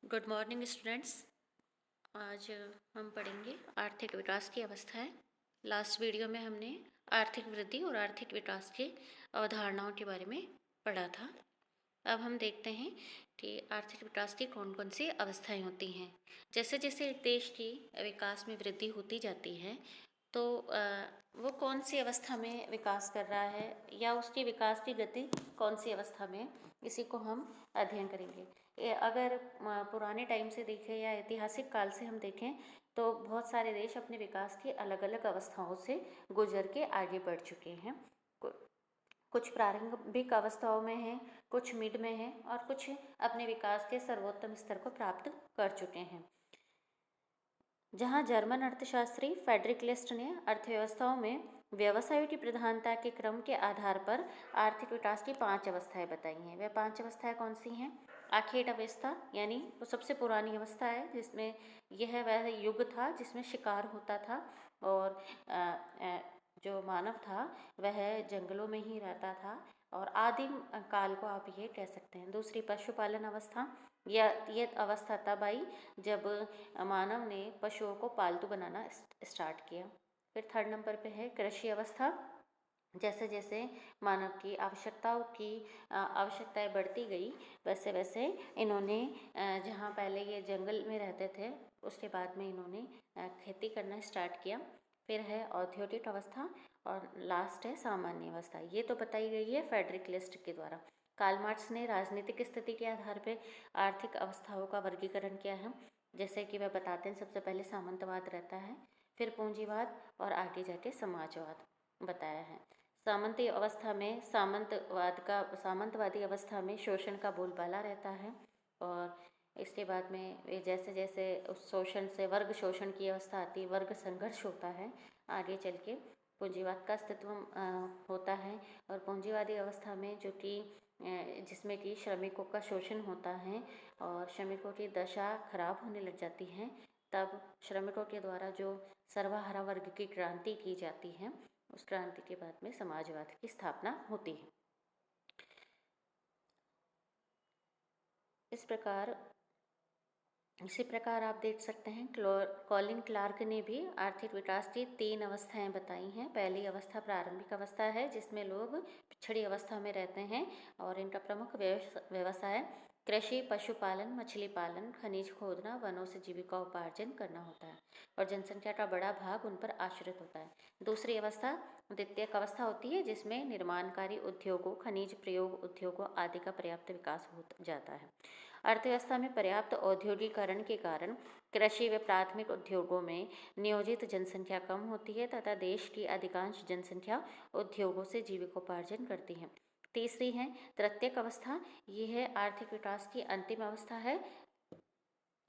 Good morning students. आज हम पढ़ेंगे आर्थिक विकास की अवस्थाएं। लास्ट वीडियो में हमने आर्थिक वृद्धि और आर्थिक विकास की अवधारणाओं के बारे में पढ़ा था। अब हम देखते हैं कि आर्थिक विकास की कौन कौन सी अवस्थाएं होती हैं। जैसे जैसे एक देश की विकास में वृद्धि होती जाती है तो वो कौन सी अवस्था में विकास कर रहा है या उसकी विकास की गति कौन सी अवस्था में, इसी को हम अध्ययन करेंगे। अगर पुराने टाइम से देखें या ऐतिहासिक काल से हम देखें तो बहुत सारे देश अपने विकास की अलग अलग अवस्थाओं से गुजर के आगे बढ़ चुके हैं। कुछ प्रारंभिक अवस्थाओं में हैं, कुछ मिड में हैं और कुछ अपने विकास के सर्वोत्तम स्तर को प्राप्त कर चुके हैं। जहां जर्मन अर्थशास्त्री फ्रेडरिक लिस्ट ने अर्थव्यवस्थाओं में व्यवसायों की प्रधानता के क्रम के आधार पर आर्थिक विकास की 5 अवस्थाएं बताई हैं। वह 5 अवस्थाएं कौन सी हैं? आखेट अवस्था, यानी वो सबसे पुरानी अवस्था है जिसमें यह वह युग था जिसमें शिकार होता था और जो मानव था वह जंगलों में ही रहता था और आदिम काल को आप ये कह सकते हैं। दूसरी पशुपालन अवस्था, यह अवस्था तब आई जब मानव ने पशुओं को पालतू बनाना स्टार्ट किया। फिर थर्ड नंबर पे है कृषि अवस्था। जैसे जैसे मानव की आवश्यकताएं बढ़ती गई वैसे वैसे इन्होंने जहाँ पहले ये जंगल में रहते थे उसके बाद में इन्होंने खेती करना स्टार्ट किया। फिर है औद्योगिक अवस्था और लास्ट है सामान्य अवस्था। ये तो बताई गई है फ्रेडरिक लिस्ट के द्वारा। कार्ल मार्क्स ने राजनीतिक स्थिति के आधार पर आर्थिक अवस्थाओं का वर्गीकरण किया है। जैसे कि वह बताते हैं, सबसे पहले सामंतवाद रहता है, फिर पूंजीवाद और आगे जाके समाजवाद बताया है। सामंती अवस्था में सामंतवादी अवस्था में शोषण का बोलबाला रहता है और इसके बाद में जैसे जैसे उस शोषण से वर्ग शोषण की अवस्था आती है, वर्ग संघर्ष होता है, आगे चल के पूंजीवाद का अस्तित्व होता है। और पूंजीवादी अवस्था में जो कि जिसमें कि श्रमिकों का शोषण होता है और श्रमिकों की दशा खराब होने लग जाती है, तब श्रमिकों के द्वारा जो सर्वहारा वर्ग की क्रांति की जाती है, उस क्रांति के बाद में समाजवाद की स्थापना होती है। इसी प्रकार आप देख सकते हैं कॉलिन क्लार्क ने भी आर्थिक विकास की 3 अवस्थाएं बताई हैं। पहली अवस्था प्रारंभिक अवस्था है जिसमें लोग पिछड़ी अवस्था में रहते हैं और इनका प्रमुख व्यवसाय कृषि, पशुपालन, मछली पालन, खनिज खोदना, वनों से जीविका उपार्जन करना होता है और जनसंख्या का बड़ा भाग उन पर आश्रित होता है। दूसरी अवस्था द्वितीयक अवस्था होती है जिसमें निर्माणकारी उद्योगों, खनिज प्रयोग उद्योगों आदि का पर्याप्त विकास हो जाता है। अर्थव्यवस्था में पर्याप्त औद्योगिकरण के कारण कृषि व प्राथमिक उद्योगों में नियोजित जनसंख्या कम होती है तथा देश की अधिकांश जनसंख्या उद्योगों से जीविकोपार्जन करती है। तीसरी है तृतीयक अवस्था। यह है आर्थिक विकास की अंतिम अवस्था है,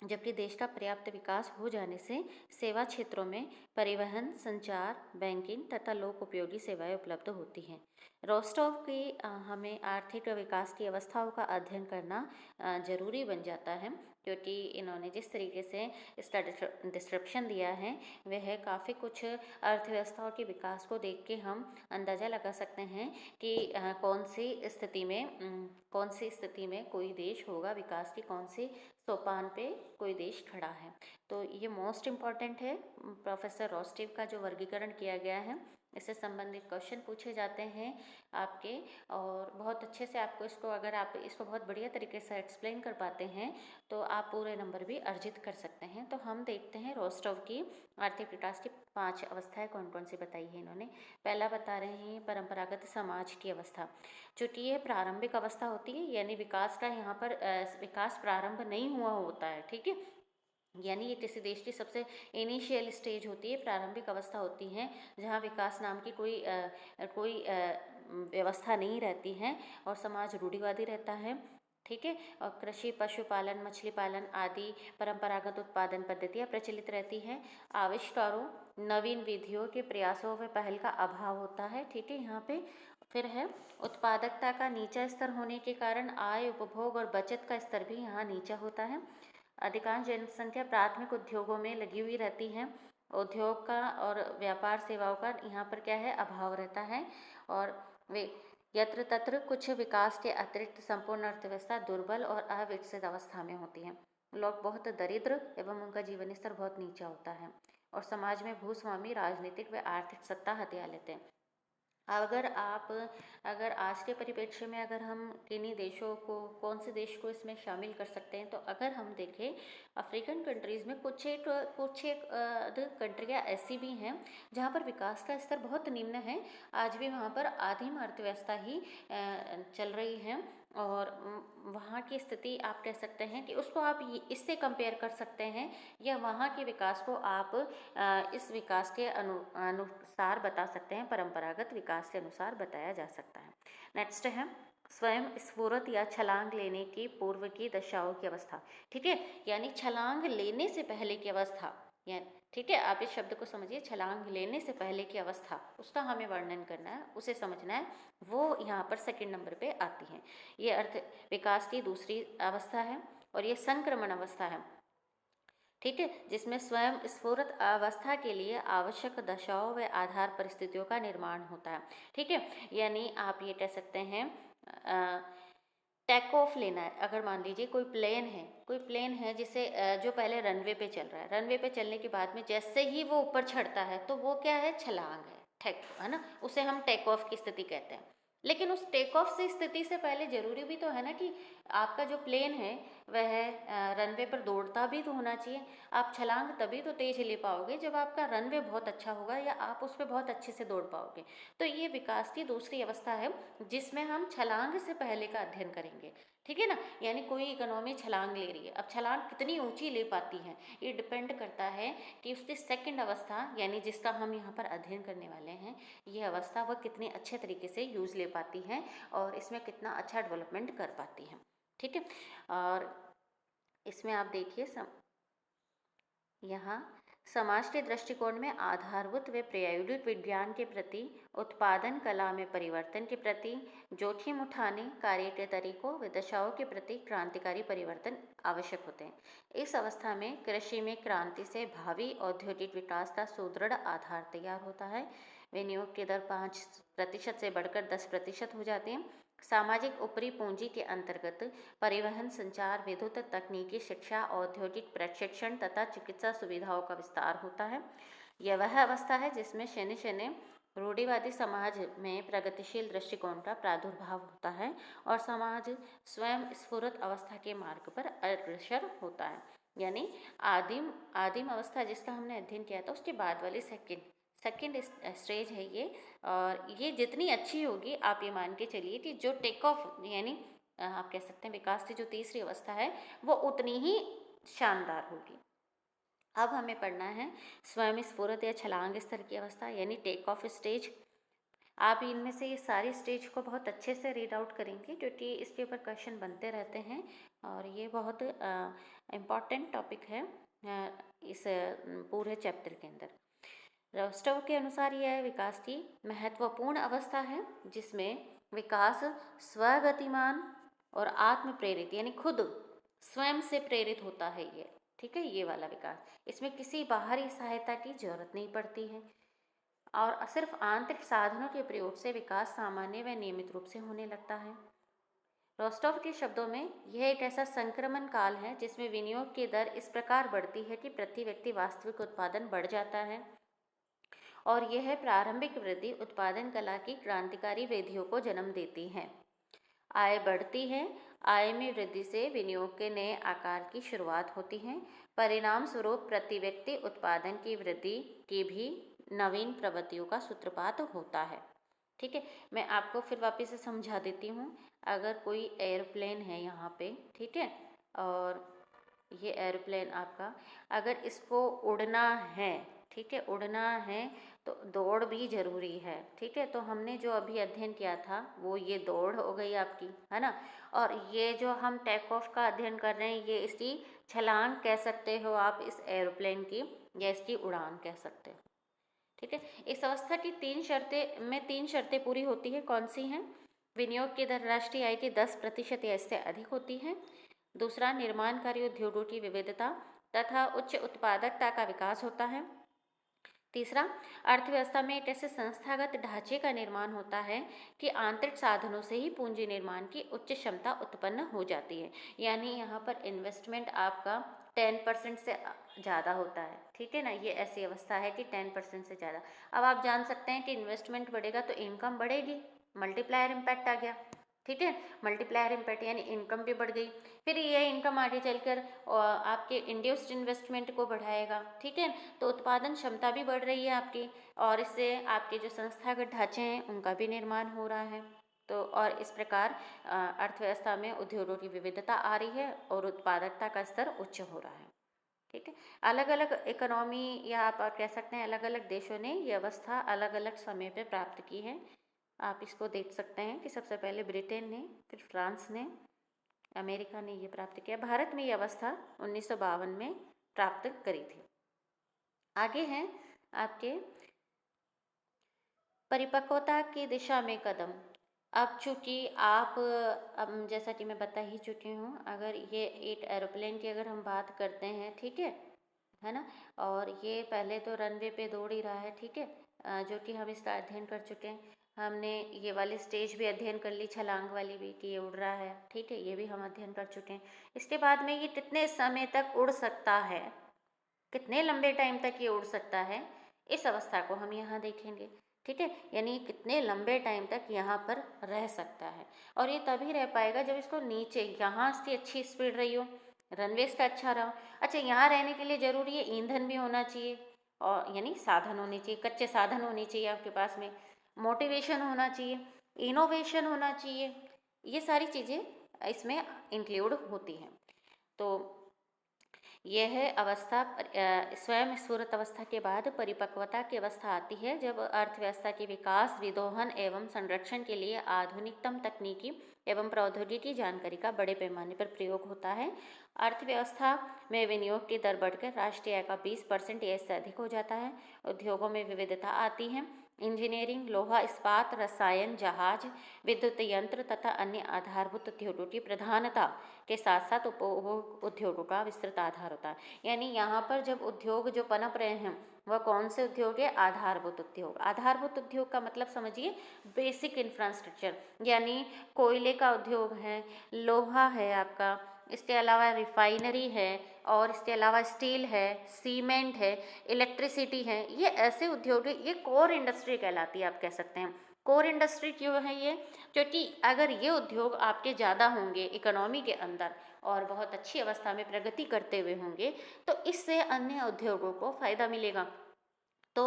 जबकि देश का पर्याप्त विकास हो जाने से सेवा क्षेत्रों में परिवहन, संचार, बैंकिंग तथा लोक उपयोगी सेवाएं उपलब्ध होती हैं। रोस्टोव की हमें आर्थिक विकास की अवस्थाओं का अध्ययन करना जरूरी बन जाता है, क्योंकि इन्होंने जिस तरीके से इसका डिस्क्रिप्शन दिया है वह काफ़ी कुछ अर्थव्यवस्थाओं के विकास को देख के हम अंदाज़ा लगा सकते हैं कि कौन सी स्थिति में कोई देश होगा, विकास की कौन सी सोपान पे कोई देश खड़ा है। तो ये मोस्ट इम्पॉर्टेंट है प्रोफेसर रोस्टिव का जो वर्गीकरण किया गया है। इससे संबंधित क्वेश्चन पूछे जाते हैं आपके और बहुत अच्छे से आपको इसको, अगर आप इसको बहुत बढ़िया तरीके से एक्सप्लेन कर पाते हैं तो आप पूरे नंबर भी अर्जित कर सकते हैं। तो हम देखते हैं रोस्टोव की आर्थिक विकास की 5 अवस्थाएं कौन कौन सी बताई है इन्होंने। पहला बता रहे हैं परंपरागत समाज की अवस्था। चूँकि ये प्रारंभिक अवस्था होती है, यानी विकास का यहाँ पर विकास प्रारंभ नहीं हुआ होता है, ठीक है। यानी ये किसी देश की सबसे इनिशियल स्टेज होती है, प्रारंभिक अवस्था होती है, जहाँ विकास नाम की कोई व्यवस्था नहीं रहती है और समाज रूढ़िवादी रहता है, ठीक है। और कृषि, पशुपालन, मछली पालन आदि परंपरागत उत्पादन पद्धतियाँ प्रचलित रहती हैं। आविष्कारों, नवीन विधियों के प्रयासों व पहल का अभाव होता है, ठीक है यहाँ पे। फिर है उत्पादकता का नीचा स्तर होने के कारण आय, उपभोग और बचत का स्तर भी यहाँ नीचा होता है। अधिकांश जनसंख्या प्राथमिक उद्योगों में लगी हुई रहती है। उद्योग का और व्यापार सेवाओं का यहाँ पर क्या है, अभाव रहता है। और वे यत्र तत्र कुछ विकास के अतिरिक्त संपूर्ण अर्थव्यवस्था दुर्बल और अविकसित अवस्था में होती है। लोग बहुत दरिद्र एवं उनका जीवन स्तर बहुत नीचा होता है और समाज में भूस्वामी राजनीतिक व आर्थिक सत्ता हथिया लेते हैं। अगर आज के परिप्रेक्ष्य में अगर हम किन्हीं देशों को, कौन से देश को इसमें शामिल कर सकते हैं, तो अगर हम देखें अफ्रीकन कंट्रीज़ में कुछ एक कंट्रियाँ ऐसी भी हैं जहाँ पर विकास का स्तर बहुत निम्न है। आज भी वहाँ पर आदिम अर्थव्यवस्था ही चल रही है और वहाँ की स्थिति आप कह सकते हैं कि उसको आप इससे कंपेयर कर सकते हैं, या वहाँ के विकास को आप इस विकास के अनुसार बता सकते हैं, परंपरागत विकास के अनुसार बताया जा सकता है। नेक्स्ट है स्वयं स्फुरत या छलांग लेने की पूर्व की दशाओं की अवस्था। ठीक है, यानी छलांग लेने से पहले की अवस्था, या ठीक है, आप इस शब्द को समझिए, छलांग लेने से पहले की अवस्था, उसका हमें वर्णन करना है, उसे समझना है, वो यहाँ पर सेकंड नंबर पे आती है। ये अर्थ विकास की दूसरी अवस्था है और ये संक्रमण अवस्था है। ठीक है, जिसमें स्वयं स्फुरत अवस्था के लिए आवश्यक दशाओं व आधार परिस्थितियों का निर्माण होता है। ठीक है, यानी आप ये कह सकते हैं टेक ऑफ लेना है। अगर मान लीजिए कोई प्लेन है जिसे जो पहले रनवे पे चल रहा है, रनवे पे चलने के बाद में जैसे ही वो ऊपर चढ़ता है तो वो क्या है, छलांग है, टेक, है ना, उसे हम टेक ऑफ की स्थिति कहते हैं। लेकिन उस टेक ऑफ से स्थिति से पहले जरूरी भी तो है ना कि आपका जो प्लेन है वह रनवे पर दौड़ता भी तो होना चाहिए। आप छलांग तभी तो तेज ले पाओगे जब आपका रनवे बहुत अच्छा होगा या आप उस पर बहुत अच्छे से दौड़ पाओगे। तो ये विकास की दूसरी अवस्था है जिसमें हम छलांग से पहले का अध्ययन करेंगे। ठीक है ना, यानी कोई इकोनॉमी छलांग ले रही है, अब छलांग कितनी ऊंची ले पाती है ये डिपेंड करता है कि उसकी सेकंड अवस्था, यानी जिसका हम यहाँ पर अध्ययन करने वाले हैं, ये अवस्था वह कितने अच्छे तरीके से यूज ले पाती है और इसमें कितना अच्छा डेवलपमेंट कर पाती है। ठीक है, और इसमें आप देखिए यहाँ समाज के दृष्टिकोण में आधारभूत व प्रायोगिक विज्ञान के प्रति, उत्पादन कला में परिवर्तन के प्रति, जोखिम उठाने कार्य के तरीकों व दशाओं के प्रति क्रांतिकारी परिवर्तन आवश्यक होते हैं। इस अवस्था में कृषि में क्रांति से भावी औद्योगिक विकास का सुदृढ़ आधार तैयार होता है। विनियोग की दर 5% से बढ़कर 10% हो जाती है। सामाजिक ऊपरी पूंजी के अंतर्गत परिवहन, संचार, विद्युत, तकनीकी शिक्षा, औद्योगिक प्रशिक्षण तथा चिकित्सा सुविधाओं का विस्तार होता है। यह वह अवस्था है जिसमें शनि शनि रूढ़िवादी समाज में प्रगतिशील दृष्टिकोण का प्रादुर्भाव होता है और समाज स्वयं स्फुरत अवस्था के मार्ग पर अग्रसर होता है। यानी आदिम अवस्था जिसका हमने अध्ययन किया था उसके बाद वाली सेकंड स्टेज है ये, और ये जितनी अच्छी होगी आप ये मान के चलिए कि जो टेक ऑफ, यानी आप कह सकते हैं विकास की जो तीसरी अवस्था है वो उतनी ही शानदार होगी। अब हमें पढ़ना है स्वयं स्फुरत या छलांग स्तर की अवस्था, यानी टेक ऑफ स्टेज। आप इनमें से ये सारी स्टेज को बहुत अच्छे से रीड आउट करेंगे क्योंकि इसके ऊपर क्वेश्चन बनते रहते हैं और ये बहुत इम्पॉर्टेंट टॉपिक है इस पूरे चैप्टर के अंदर। रोस्टोव के अनुसार यह विकास की महत्वपूर्ण अवस्था है जिसमें विकास स्वगतिमान और आत्म प्रेरित, यानी खुद स्वयं से प्रेरित होता है ये। ठीक है, ये वाला विकास, इसमें किसी बाहरी सहायता की जरूरत नहीं पड़ती है और सिर्फ आंतरिक साधनों के प्रयोग से विकास सामान्य व नियमित रूप से होने लगता है। रोस्टोव के शब्दों में यह एक ऐसा संक्रमण काल है जिसमें विनियोग की दर इस प्रकार बढ़ती है कि प्रति व्यक्ति वास्तविक उत्पादन बढ़ जाता है और यह प्रारंभिक वृद्धि उत्पादन कला की क्रांतिकारी विधियों को जन्म देती है। आय बढ़ती है, आय में वृद्धि से विनियोग के नए आकार की शुरुआत होती है। परिणाम स्वरूप प्रति व्यक्ति उत्पादन की वृद्धि की भी नवीन प्रवृत्तियों का सूत्रपात होता है। ठीक है, मैं आपको फिर वापस से समझा देती हूँ। अगर कोई एयरप्लेन है यहाँ पे, ठीक है, और ये एयरप्लेन आपका, अगर इसको उड़ना है, ठीक है, उड़ना है तो दौड़ भी जरूरी है। ठीक है, तो हमने जो अभी अध्ययन किया था वो ये दौड़ हो गई आपकी, है ना, और ये जो हम टेक ऑफ का अध्ययन कर रहे हैं ये इसकी छलांग कह सकते हो आप इस एरोप्लेन की, या इसकी उड़ान कह सकते हो। ठीक है, इस अवस्था की तीन शर्तें पूरी होती है। कौन सी हैं? विनियोग की दर राष्ट्रीय आय की 10% या इससे अधिक होती है। दूसरा, निर्माणकारी उद्योगों की विविधता तथा उच्च उत्पादकता का विकास होता है। तीसरा, अर्थव्यवस्था में एक ऐसे संस्थागत ढांचे का निर्माण होता है कि आंतरिक साधनों से ही पूंजी निर्माण की उच्च क्षमता उत्पन्न हो जाती है। यानी यहाँ पर इन्वेस्टमेंट आपका 10% से ज़्यादा होता है, ठीक है ना। ये ऐसी अवस्था है कि 10% से ज़्यादा। अब आप जान सकते हैं कि इन्वेस्टमेंट बढ़ेगा तो इनकम बढ़ेगी, मल्टीप्लायर इम्पैक्ट आ गया, ठीक है। मल्टीप्लायर इम्पैक्ट यानी इनकम भी बढ़ गई। फिर ये इनकम आगे चलकर आपके इंड्यूस्ड इन्वेस्टमेंट को बढ़ाएगा, ठीक है। तो उत्पादन क्षमता भी बढ़ रही है आपकी, और इससे आपके जो संस्थागत ढांचे हैं उनका भी निर्माण हो रहा है। तो और इस प्रकार अर्थव्यवस्था में उद्योगों की विविधता आ रही है और उत्पादकता का स्तर उच्च हो रहा है, ठीक है। अलग अलग इकोनॉमी या आप कह सकते हैं अलग अलग देशों ने ये अवस्था अलग अलग समय पे प्राप्त की है। आप इसको देख सकते हैं कि सबसे पहले ब्रिटेन ने, फिर फ्रांस ने, अमेरिका ने ये प्राप्त किया। भारत में ये अवस्था 1952 में प्राप्त करी थी। आगे हैं आपके परिपक्वता की दिशा में कदम। अब चूँकि आप अब जैसा कि मैं बता ही चुकी हूँ, अगर ये एक एरोप्लेन की अगर हम बात करते हैं, ठीक है ना, और ये पहले तो रनवे पे दौड़ ही रहा है, ठीक है, जो कि हम इसका अध्ययन कर चुके हैं। हमने ये वाली स्टेज भी अध्ययन कर ली, छलांग वाली भी, कि ये उड़ रहा है, ठीक है, ये भी हम अध्ययन कर चुके हैं। इसके बाद में ये कितने समय तक उड़ सकता है, कितने लंबे टाइम तक ये उड़ सकता है, इस अवस्था को हम यहाँ देखेंगे, ठीक है। यानी कितने लंबे टाइम तक यहाँ पर रह सकता है, और ये तभी रह पाएगा जब इसको नीचे यहाँ से अच्छी स्पीड रही हो, रनवेज का अच्छा रहा। अच्छा, यहाँ रहने के लिए ज़रूरी है ईंधन भी होना चाहिए, और यानी साधन होने चाहिए, कच्चे साधन होने चाहिए आपके पास में, मोटिवेशन होना चाहिए, इनोवेशन होना चाहिए, ये सारी चीज़ें इसमें इंक्लूड होती हैं। तो यह अवस्था स्वयं स्फूर्त अवस्था के बाद परिपक्वता की अवस्था आती है, जब अर्थव्यवस्था के विकास, विदोहन एवं संरक्षण के लिए आधुनिकतम तकनीकी एवं प्रौद्योगिकी जानकारी का बड़े पैमाने पर प्रयोग होता है। अर्थव्यवस्था में विनियोग की दर बढ़कर राष्ट्रीय आय का 20% या इससे अधिक हो जाता है। उद्योगों में विविधता आती है। इंजीनियरिंग, लोहा इस्पात, रसायन, जहाज, विद्युत यंत्र तथा अन्य आधारभूत उद्योगों की प्रधानता के साथ साथ उपभोग उद्योगों का विस्तृत आधार होता है। यानी यहाँ पर जब उद्योग जो पनप रहे हैं वह कौन से उद्योग है? आधारभूत उद्योग। आधारभूत उद्योग का मतलब समझिए बेसिक इंफ्रास्ट्रक्चर, यानी कोयले का उद्योग है, लोहा है आपका, इसके अलावा रिफाइनरी है, और इसके अलावा स्टील है, सीमेंट है, इलेक्ट्रिसिटी है। ये ऐसे उद्योग है, ये कोर इंडस्ट्री कहलाती है, आप कह सकते हैं। कोर इंडस्ट्री क्यों है ये? क्योंकि अगर ये उद्योग आपके ज़्यादा होंगे इकोनॉमी के अंदर और बहुत अच्छी अवस्था में प्रगति करते हुए होंगे, तो इससे अन्य उद्योगों को फ़ायदा मिलेगा। तो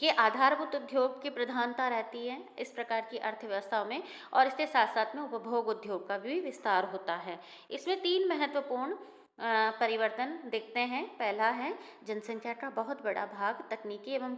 ये आधारभूत उद्योग की प्रधानता रहती है इस प्रकार की अर्थव्यवस्थाओं में, और इसके साथ साथ में उपभोग उद्योग का भी विस्तार होता है। इसमें 3 महत्वपूर्ण परिवर्तन दिखते हैं। पहला है जनसंख्या का बहुत बड़ा भाग तकनीकी एवं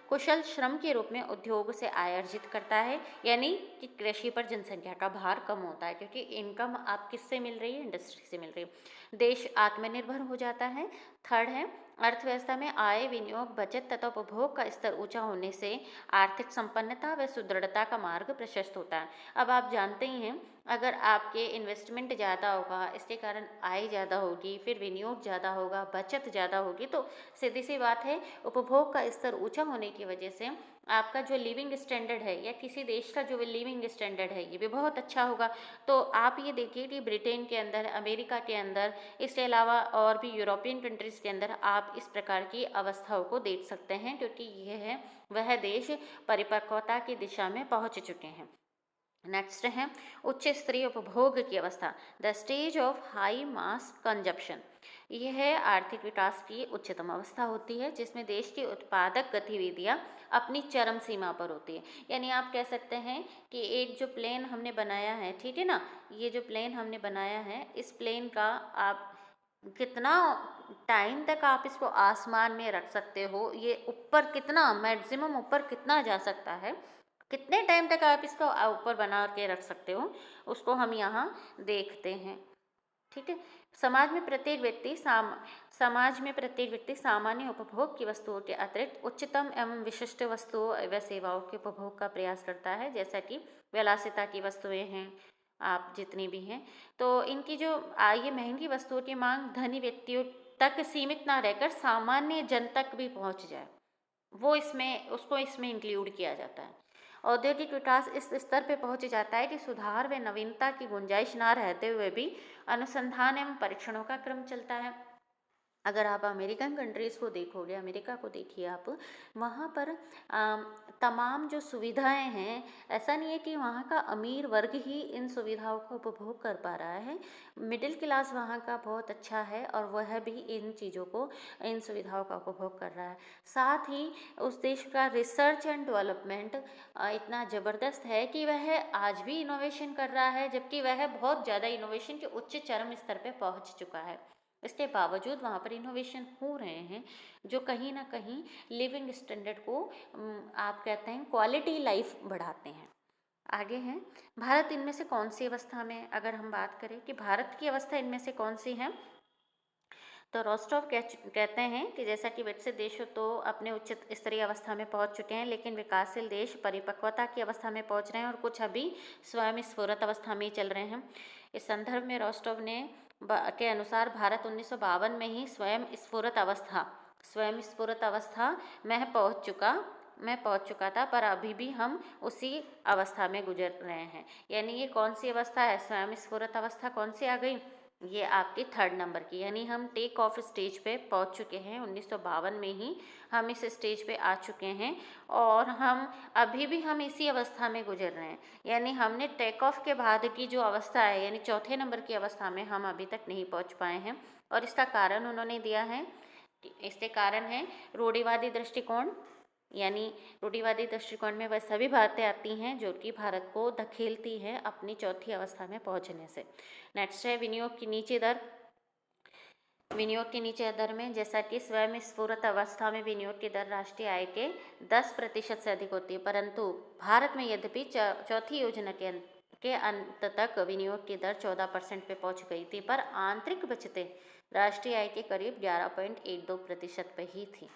कुशल श्रम के रूप में उद्योग से आय अर्जित करता है, यानी कि कृषि पर जनसंख्या का भार कम होता है, क्योंकि इनकम आप किससे मिल रही है? इंडस्ट्री से मिल रही है। देश आत्मनिर्भर हो जाता है। थर्ड है अर्थव्यवस्था में आय, विनियोग, बचत तथा उपभोग का स्तर ऊंचा होने से आर्थिक संपन्नता व सुदृढ़ता का मार्ग प्रशस्त होता है। अब आप जानते ही हैं, अगर आपके इन्वेस्टमेंट ज़्यादा होगा, इसके कारण आय ज़्यादा होगी, फिर विनियोग ज़्यादा होगा, बचत ज़्यादा होगी, तो सीधी सी बात है उपभोग का स्तर ऊंचा होने की वजह से आपका जो लिविंग स्टैंडर्ड है या किसी देश का जो लिविंग स्टैंडर्ड है ये भी बहुत अच्छा होगा। तो आप ये देखिए कि ब्रिटेन के अंदर, अमेरिका के अंदर, इसके अलावा और भी यूरोपियन कंट्रीज़ के अंदर आप इस प्रकार की अवस्थाओं को देख सकते हैं, क्योंकि यह है वह देश परिपक्वता की दिशा में पहुंच चुके हैं। नेक्स्ट है उच्च स्तरीय उपभोग की अवस्था, the stage of high mass consumption. यह है आर्थिक विकास की उच्चतम अवस्था होती है, जिसमें देश की उत्पादक गतिविधियां अपनी चरम सीमा पर होती है। यानी आप कह सकते हैं कि एक जो प्लेन हमने बनाया है, ठीक है ना, ये जो प्लेन हमने बनाया है, इस प्लेन का आप कितना टाइम तक आप इसको आसमान में रख सकते हो, ये ऊपर कितना मैक्सिमम ऊपर कितना जा सकता है, कितने टाइम तक आप इसको ऊपर बना के रख सकते हो, उसको हम यहाँ देखते हैं, ठीक है। समाज में प्रत्येक व्यक्ति सामान्य उपभोग की वस्तुओं के अतिरिक्त उच्चतम एवं विशिष्ट वस्तुओं व सेवाओं के उपभोग का प्रयास करता है, जैसा कि विलासिता की वस्तुएं हैं, आप जितनी भी हैं, तो इनकी जो ये महंगी वस्तुओं की मांग धनी व्यक्तियों तक सीमित ना रहकर सामान्य जन तक भी पहुंच जाए, वो इसमें उसको इसमें इंक्लूड किया जाता है। औद्योगिक विकास इस स्तर पे पहुँच जाता है कि सुधार व नवीनता की गुंजाइश ना रहते हुए भी अनुसंधान एवं परीक्षणों का क्रम चलता है। अगर आप अमेरिकन कंट्रीज़ को देखोगे, अमेरिका को देखिए आप, वहाँ पर तमाम जो सुविधाएं हैं, ऐसा नहीं है कि वहाँ का अमीर वर्ग ही इन सुविधाओं को उपभोग कर पा रहा है। मिडिल क्लास वहाँ का बहुत अच्छा है और वह भी इन चीज़ों को, इन सुविधाओं का उपभोग कर रहा है। साथ ही उस देश का रिसर्च एंड डेवलपमेंट इतना ज़बरदस्त है कि वह आज भी इनोवेशन कर रहा है, जबकि वह बहुत ज़्यादा इनोवेशन के उच्च चरम स्तर पर पहुँच चुका है। इसके बावजूद वहाँ पर इनोवेशन हो रहे हैं, जो कहीं ना कहीं लिविंग स्टैंडर्ड को आप कहते हैं क्वालिटी लाइफ बढ़ाते हैं। आगे हैं, भारत इनमें से कौन सी अवस्था में, अगर हम बात करें कि भारत की अवस्था इनमें से कौन सी है, तो रोस्टोव कहते हैं कि जैसा कि विकसित देश तो अपने उच्च स्तरीय अवस्था में पहुंच चुके हैं, लेकिन विकासशील देश परिपक्वता की अवस्था में पहुंच रहे हैं और कुछ अभी स्वयं स्फुरत अवस्था में ही चल रहे हैं। इस संदर्भ में रोस्टोव ने के अनुसार भारत 1952 में ही स्वयं स्फुरत अवस्था में पहुंच चुका था, पर अभी भी हम उसी अवस्था में गुजर रहे हैं। यानी ये कौन सी अवस्था है, स्वयं स्फुरत अवस्था कौन सी आ गई, ये आपकी 3rd नंबर की, यानी हम टेक ऑफ स्टेज पे पहुंच चुके हैं। 1952 में ही हम इस स्टेज पे आ चुके हैं और हम अभी भी हम इसी अवस्था में गुजर रहे हैं। यानी हमने टेक ऑफ के बाद की जो अवस्था है, यानी 4थे नंबर की अवस्था में हम अभी तक नहीं पहुंच पाए हैं। और इसका कारण उन्होंने दिया है, इसके कारण है रूढ़िवादी दृष्टिकोण, यानी रूढ़िवादी दृष्टिकोण में वह सभी बातें आती हैं जो कि भारत को धकेलती हैं अपनी 4थी अवस्था में पहुंचने से। नेक्स्ट है विनियोग की नीचे दर। विनियोग की नीचे दर में, जैसा कि स्वयं स्फुरत अवस्था में विनियोग की दर राष्ट्रीय आय के 10% से अधिक होती है, परंतु भारत में यद्यपि चौथी योजना के अंत तक विनियोग की दर 14% पे पहुंच गई थी, पर आंतरिक बचतें राष्ट्रीय आय के करीब 11.12% पे ही थी।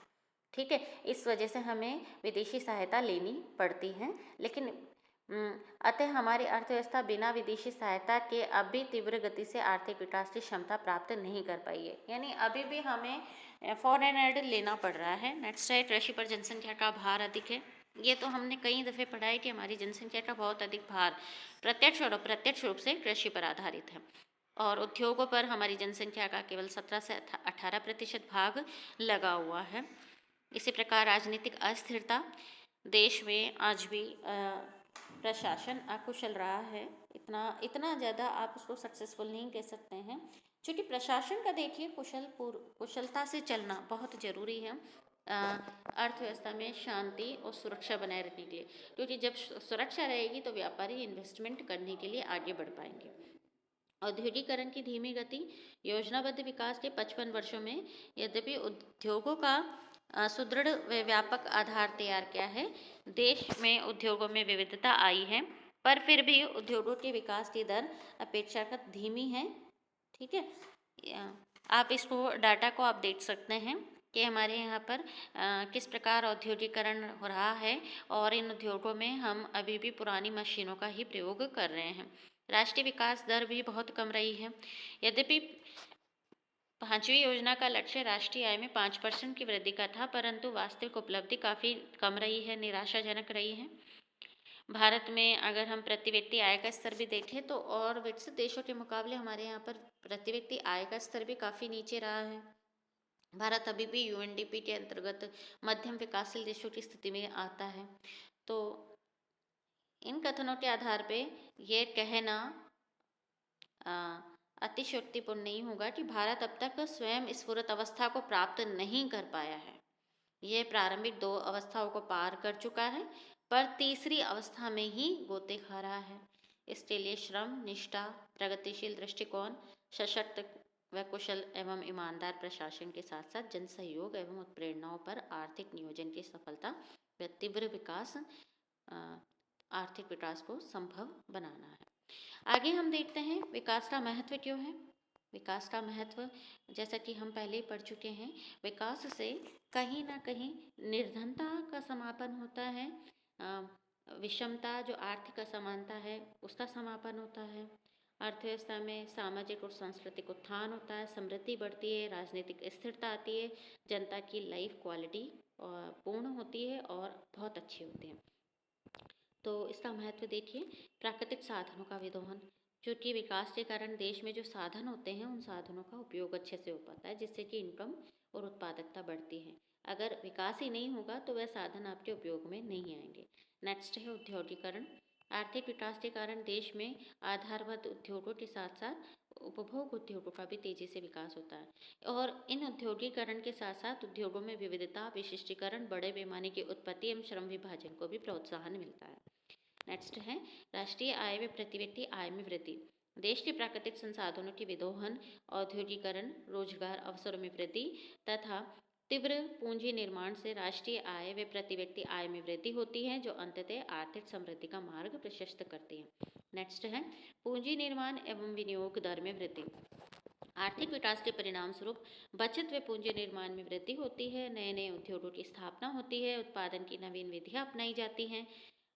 ठीक है, इस वजह से हमें विदेशी सहायता लेनी पड़ती है, लेकिन अतः हमारी अर्थव्यवस्था बिना विदेशी सहायता के अब भी तीव्र गति से आर्थिक विकास की क्षमता प्राप्त नहीं कर पाई है। यानी अभी भी हमें फॉरेन एड लेना पड़ रहा है। नेक्स्ट है कृषि पर जनसंख्या का भार अधिक है। ये तो हमने कई दफ़े पढ़ा है कि हमारी जनसंख्या का बहुत अधिक भार प्रत्यक्ष और अप्रत्यक्ष रूप से कृषि पर आधारित है, और उद्योगों पर हमारी जनसंख्या का केवल 17 से 18% भाग लगा हुआ है। इसी प्रकार राजनीतिक अस्थिरता, देश में आज भी प्रशासन अकुशल रहा है। इतना ज़्यादा आप उसको सक्सेसफुल नहीं कह सकते हैं, क्योंकि प्रशासन का देखिए कुशलता से चलना बहुत ज़रूरी है अर्थव्यवस्था में शांति और सुरक्षा बनाए रखने के लिए, क्योंकि जब सुरक्षा रहेगी तो व्यापारी इन्वेस्टमेंट करने के लिए आगे बढ़ पाएंगे। औद्योगिकरण की धीमी गति, योजनाबद्ध विकास के 55 वर्षों में यद्यपि उद्योगों का सुदृढ़ व व्यापक आधार तैयार किया है, देश में उद्योगों में विविधता आई है, पर फिर भी उद्योगों के विकास की दर अपेक्षाकृत धीमी है। ठीक है, आप इसको डाटा को आप देख सकते हैं कि हमारे यहाँ पर किस प्रकार औद्योगिकरण हो रहा है, और इन उद्योगों में हम अभी भी पुरानी मशीनों का ही प्रयोग कर रहे हैं। राष्ट्रीय विकास दर भी बहुत कम रही है। यद्यपि 5वीं योजना का लक्ष्य राष्ट्रीय आय में 5% की वृद्धि का था, परंतु वास्तविक उपलब्धि काफ़ी कम रही है, निराशाजनक रही है। भारत में अगर हम प्रति व्यक्ति आय का स्तर भी देखें तो और विकसित देशों के मुकाबले हमारे यहाँ पर प्रति व्यक्ति आय का स्तर भी काफ़ी नीचे रहा है। भारत अभी भी यूएनडीपी के अंतर्गत मध्यम विकासशील देशों की स्थिति में आता है। तो इन कथनों के आधार पे ये कहना अतिशयोक्तिपूर्ण नहीं होगा कि भारत अब तक स्वयं स्फुरत अवस्था को प्राप्त नहीं कर पाया है। यह प्रारंभिक 2 अवस्थाओं को पार कर चुका है, पर तीसरी अवस्था में ही गोते खा रहा है। इसके लिए श्रम, निष्ठा, प्रगतिशील दृष्टिकोण, सशक्त व कुशल एवं ईमानदार प्रशासन के साथ साथ जन सहयोग एवं उत्प्रेरणाओं पर आर्थिक नियोजन की सफलता व तीव्र विकास आर्थिक विकास को संभव बनाना है। आगे हम देखते हैं विकास का महत्व क्यों है। विकास का महत्व, जैसा कि हम पहले ही पढ़ चुके हैं, विकास से कहीं ना कहीं निर्धनता का समापन होता है, विषमता जो आर्थिक असमानता है उसका समापन होता है, अर्थव्यवस्था में सामाजिक और सांस्कृतिक उत्थान होता है, समृद्धि बढ़ती है, राजनीतिक स्थिरता आती है, जनता की लाइफ क्वालिटी पूर्ण होती है और बहुत अच्छी होती है। तो इसका महत्व देखिए, प्राकृतिक साधनों का विदोहन, क्योंकि विकास के कारण देश में जो साधन होते हैं उन साधनों का उपयोग अच्छे से हो पाता है, जिससे कि इनकम और उत्पादकता बढ़ती है। अगर विकास ही नहीं होगा तो वह साधन आपके उपयोग में नहीं आएंगे। नेक्स्ट है औद्योगिकरण। आर्थिक विकास के कारण देश में आधारभूत उद्योगों के साथ साथ उपभोग उद्योगों का भी तेजी से विकास होता है, और इन औद्योगिकरण के साथ साथ उद्योगों में विविधता, विशिष्टीकरण, बड़े पैमाने की उत्पत्ति एवं श्रम विभाजन को भी प्रोत्साहन मिलता है। नेक्स्ट है राष्ट्रीय आय व प्रति व्यक्ति आय में वृद्धि। देश के प्राकृतिक संसाधनों के विदोहन, औद्योगिकरण, रोजगार अवसरों में वृद्धि तथा तीव्र पूंजी निर्माण से राष्ट्रीय आय व प्रति व्यक्ति आय में वृद्धि होती है, जो अंततः आर्थिक समृद्धि का मार्ग प्रशस्त करती है। नेक्स्ट है पूंजी निर्माण एवं विनियोग दर में वृद्धि। आर्थिक विकास के परिणाम स्वरूप बचत व पूंजी निर्माण में वृद्धि होती है, नए नए उद्योगों की स्थापना होती है, उत्पादन की नवीन विधियां अपनाई जाती हैं,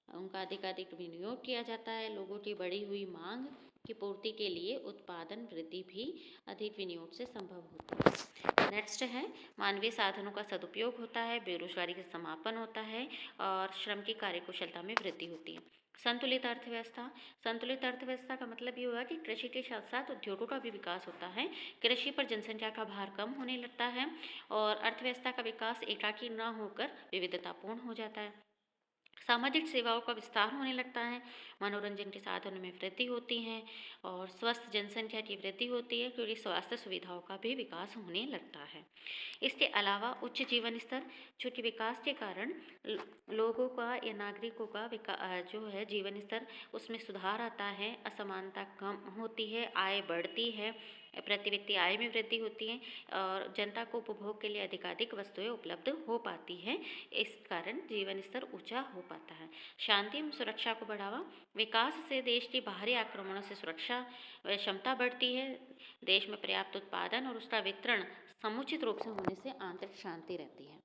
उनका अधिकाधिक विनियोग किया जाता है, लोगों की बढ़ी हुई मांग की पूर्ति के लिए उत्पादन वृद्धि भी अधिक विनियोग से संभव होती है। नेक्स्ट है मानवीय साधनों का सदुपयोग होता है, बेरोजगारी का समापन होता है और श्रम की कार्यकुशलता में वृद्धि होती है। संतुलित अर्थव्यवस्था। संतुलित अर्थव्यवस्था का मतलब ये हुआ कि कृषि के साथ साथ उद्योगों का भी विकास होता है, कृषि पर जनसंख्या का भार कम होने लगता है और अर्थव्यवस्था का विकास एकाकी न होकर विविधतापूर्ण हो जाता है। सामाजिक सेवाओं का विस्तार होने लगता है, मनोरंजन के साधनों में वृद्धि होती है और स्वस्थ जनसंख्या की वृद्धि होती है, क्योंकि स्वास्थ्य सुविधाओं का भी विकास होने लगता है। इसके अलावा उच्च जीवन स्तर, चूँकि विकास के कारण लोगों का या नागरिकों का जो है जीवन स्तर उसमें सुधार आता है, असमानता कम होती है, आय बढ़ती है, प्रति व्यक्ति आय में वृद्धि होती है और जनता को उपभोग के लिए अधिकाधिक वस्तुएं उपलब्ध हो पाती हैं, इस कारण जीवन स्तर ऊंचा हो पाता है। शांति एवं सुरक्षा को बढ़ावा। विकास से देश की बाहरी आक्रमणों से सुरक्षा व क्षमता बढ़ती है, देश में पर्याप्त उत्पादन और उसका वितरण समुचित रूप से होने से आंतरिक शांति रहती है।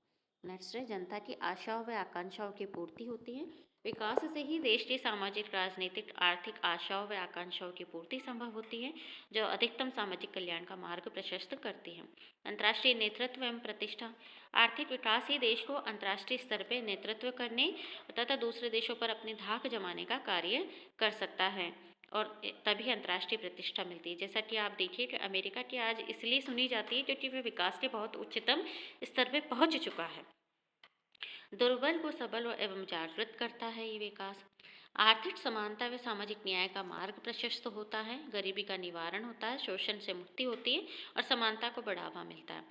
नेक्स्ट है जनता की आशाओं व आकांक्षाओं की पूर्ति होती है। विकास से ही देश की सामाजिक, राजनीतिक, आर्थिक आशाओं व आकांक्षाओं की पूर्ति संभव होती है, जो अधिकतम सामाजिक कल्याण का मार्ग प्रशस्त करती है। अंतर्राष्ट्रीय नेतृत्व एवं प्रतिष्ठा। आर्थिक विकास ही देश को अंतर्राष्ट्रीय स्तर पर नेतृत्व करने तथा दूसरे देशों पर अपनी धाक जमाने का कार्य कर सकता है और तभी अंतर्राष्ट्रीय प्रतिष्ठा मिलती है। जैसा कि आप देखिए कि अमेरिका की आज इसलिए सुनी जाती है क्योंकि वह विकास के बहुत उच्चतम स्तर पर पहुंच चुका है। दुर्बल को सबल एवं जागृत करता है ये विकास। आर्थिक समानता व सामाजिक न्याय का मार्ग प्रशस्त होता है, गरीबी का निवारण होता है, शोषण से मुक्ति होती है और समानता को बढ़ावा मिलता है।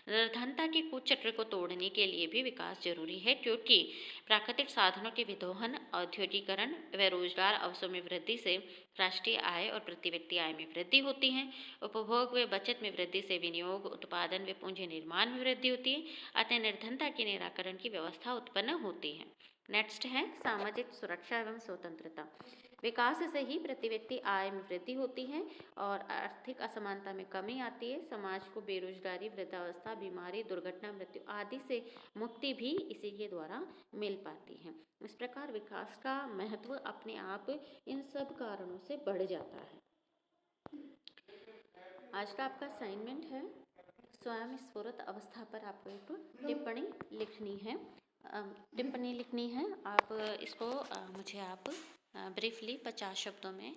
निर्धनता के कुचक्र को तोड़ने के लिए भी विकास जरूरी है, क्योंकि प्राकृतिक साधनों के विदोहन, औद्योगिकरण व रोजगार अवसरों में वृद्धि से राष्ट्रीय आय और प्रति व्यक्ति आय में वृद्धि होती है। उपभोग व बचत में वृद्धि से विनियोग, उत्पादन व पूंजी निर्माण में वृद्धि होती है, अतः निर्धनता के निराकरण की व्यवस्था उत्पन्न होती है। नेक्स्ट है सामाजिक सुरक्षा एवं स्वतंत्रता। विकास से ही प्रति व्यक्ति आय में वृद्धि होती है और आर्थिक असमानता में कमी आती है। समाज को बेरोजगारी, वृद्धावस्था, बीमारी, दुर्घटना, मृत्यु आदि से मुक्ति भी इसी के द्वारा मिल पाती है। इस प्रकार विकास का महत्व अपने आप इन सब कारणों से बढ़ जाता है। आज का आपका असाइनमेंट है, स्वयं स्फुरत अवस्था पर आपको एक टिप्पणी लिखनी है। आप इसको मुझे आप ब्रीफली 50 शब्दों में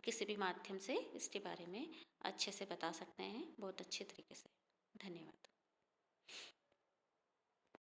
किसी भी माध्यम से इसके बारे में अच्छे से बता सकते हैं, बहुत अच्छे तरीके से। धन्यवाद।